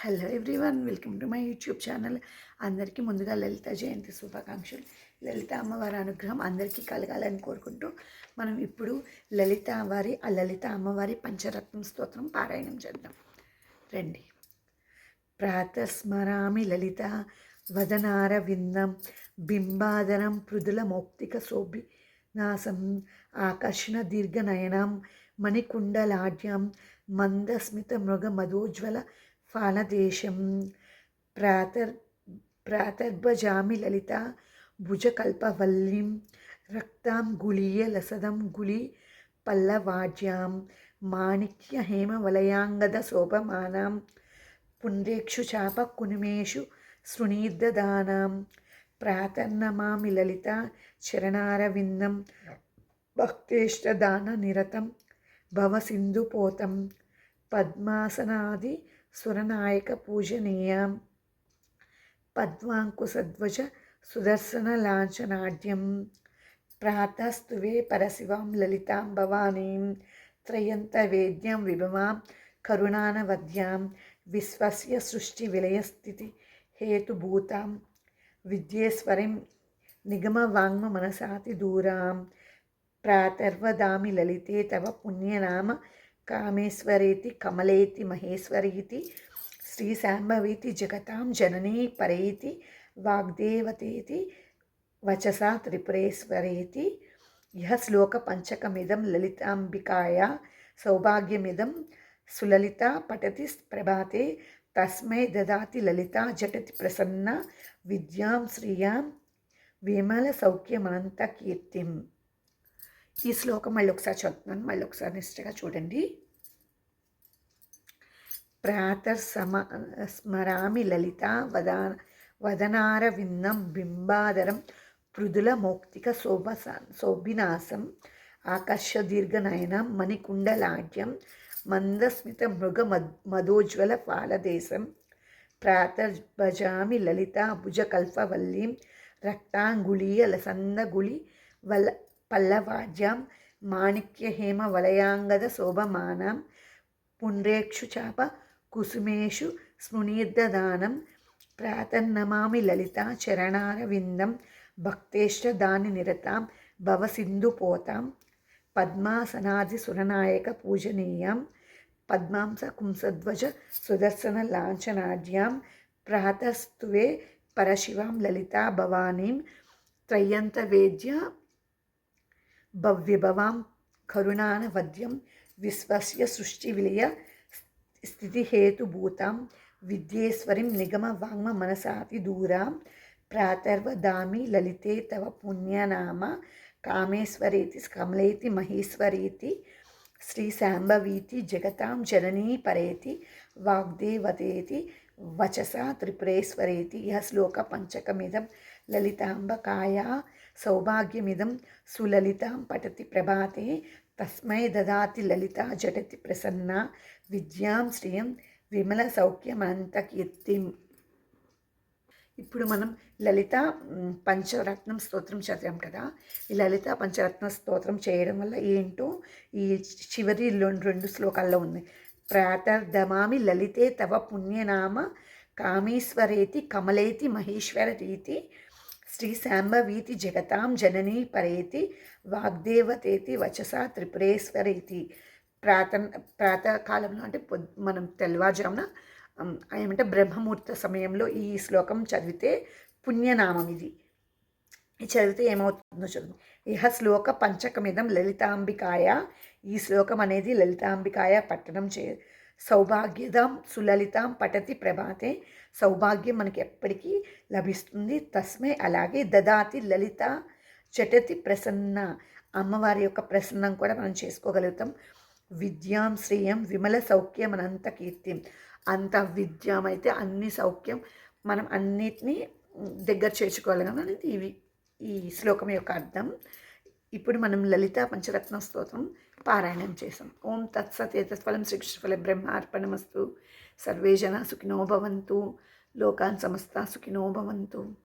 Hello everyone, welcome to my YouTube channel. అందరికీ ముందుగా లలిత జయంతి శుభాకాంక్షలు. లలిత అమ్మవారి అనుగ్రహం అందరికీ కలగాలని కోరుకుంటూ మనం ఇప్పుడు లలిత అమ్మవారి పంచరత్నం స్తోత్రం పారాయణం చేద్దాం. రండి. ప్రాతస్మరామి లలిత వదనార విందం బింబాదనం పృథుల మౌక్తిక శోభినాసం ఆకర్షణ దీర్ఘనయనం మణికుండలాఢ్యం మందస్మిత మృగ మధోజ్వల ఫాలదేశం ప్రాతర్భజామి లలిత భుజకల్పవల్లిం రక్తాం గుళీయ లసదం గుళి పల్లవాజ్యాం మాణిక్య హేమవలయాంగద శోభమానాం పుండ్రేక్షు చాప కునిమేషు శృణీర్దదానాం ప్రాతర్నమామి లలిత చరణారవిందం భక్తేష్టదాన నిరతం భవసింధుపోతం పద్మాసనాది సురనాయక పూజనీయం పద్మాంకుశధ్వజ సుదర్శన లాంఛనాఢ్యం ప్రాతస్తువే పరశివాం లలితాం భవానీం త్రయంతవేద్యం విభవాం కరుణానవద్యాం విశ్వస్య సృష్టి విలయస్థితి హేతుభూతాం విద్యేశ్వరిం నిగమవాంగ్మ మనసాతి దూరాం ప్రాతర్వదామి లలితే తవ పుణ్యనామ కామేశ్వరేతి కమలేతి మహేశ్వరీతి శ్రీశాంభవీతి జగతాం జననీ పరేతి వాగ్దేవతేతి వచసా త్రిపురేశ్వరేతి యః శ్లోక పంచకమిదం లలితాంబికాయ సౌభాగ్యమిదం సులలిత పఠతి ప్రభాతే తస్మై దదాతి లలిత జటతి ప్రసన్న విద్యాం శ్రియాం విమల సౌఖ్యమనంత కీర్తిం. ఈ శ్లోకం మళ్ళీ ఒకసారి చదువుతున్నాను, మళ్ళీ ఒకసారి నిష్టగా చూడండి. స్మరామి లలిత వదనారవిందం బింబాదరం పృథుల మౌక్తిక శోభినాసం ఆకర్ష దీర్ఘనయనం మణికుండలాఢ్యం మందస్మిత మృగ మధోజ్వల ఫాలదేశం ప్రాతర్భజామి లలిత భుజకల్పవల్లీం రక్తాంగుళీయ లసందగుళి పల్లవాజ్యాం మాణిక్యహేమ వలయాంగద శోభమానాం పుండ్రేక్షు చాప కుసుమేషు స్మృణీర్దదానం ప్రాతర్నమామి లలిత చరణారవిందం భక్తేష్టదాని నిరతాం భవసింధుపోతాం పద్మాసనాది సురనాయక పూజనీయాం పద్మాంస కుంసధ్వజ సుదర్శన లాంఛనాఢ్యాం ప్రాతస్తువే పరశివాం లలితా భవానీం త్రయంతవేద్య భవ్యభవాం కరుణానవద్యం విశ్వస్య సృష్టి విలయ స్థితిహేతుభూతాం విద్యేశ్వరిం నిగమ వాంగ్మ మనసాతి దూరాం ప్రాతర్వదామి లలితే తవ పుణ్యనామ కామేశ్వరేతి కమలేతి మహేశ్వరేతి శ్రీశాంభవీతి జగతాం జననీ పరేతి వాగ్దేవతేతి వచసా త్రిపురేశ్వరేతి యః శ్లోక పంచకమిదం లలితాంబకాయ సౌభాగ్యమిదం సులలితాం పఠతి ప్రభాతే తస్మై దదాతి లలిత జటతి ప్రసన్న విద్యాం శ్రియం విమల సౌఖ్యమనంత కీర్తిం. ఇప్పుడు మనం లలిత పంచరత్నం స్తోత్రం చదివాం కదా. ఈ లలిత పంచరత్న స్తోత్రం చేయడం వల్ల ఏంటో ఈ చివరి రెండు శ్లోకాల్లో ఉంది. ప్రాతర్దమామి లలితే తవ పుణ్యనామ కామేశ్వరేతి కమలేతి మహేశ్వరరీతి శ్రీశాంభవీతి జగతాం జననీ పరేతి వాగ్దేవతేతి వచసా త్రిపురేశ్వరేతి. ప్రాతకాలంలో అంటే మనం తెల్లవారుజామున ఏమంటే బ్రహ్మముహూర్త సమయంలో ఈ శ్లోకం చదివితే పుణ్యనామం ఇది. చదివితే ఏమవుతుందో చదువు. ఇహ శ్లోక పంచకమిదం లలితాంబికాయ, ఈ శ్లోకం అనేది లలితాంబికాయ పట్టణం సౌభాగ్యదాం సులలితాం పఠతి ప్రభాతే, సౌభాగ్యం మనకి ఎప్పటికీ లభిస్తుంది. తస్మై అలాగే దదాతి లలిత చటతి ప్రసన్న, అమ్మవారి యొక్క ప్రసన్నం కూడా మనం చేసుకోగలుగుతాం. విద్యాం శ్రేయం విమల సౌఖ్యం అనంత కీర్తిం, అంత విద్యం అయితే అన్ని సౌఖ్యం మనం అన్నిటినీ దగ్గర చేర్చుకోగలం అనేది ఈ శ్లోకం యొక్క అర్థం. ఇప్పుడు మనం లలిత పంచరత్న స్తోత్రం పారాయణం చేసాం. ఓం తత్సత్ ఏతత్ఫలం శ్రీకృష్ణఫల బ్రహ్మార్పణమస్తు. సర్వే జనా సుఖినో భవంతు. లోకాన్ సమస్తా సుఖినో భవంతు.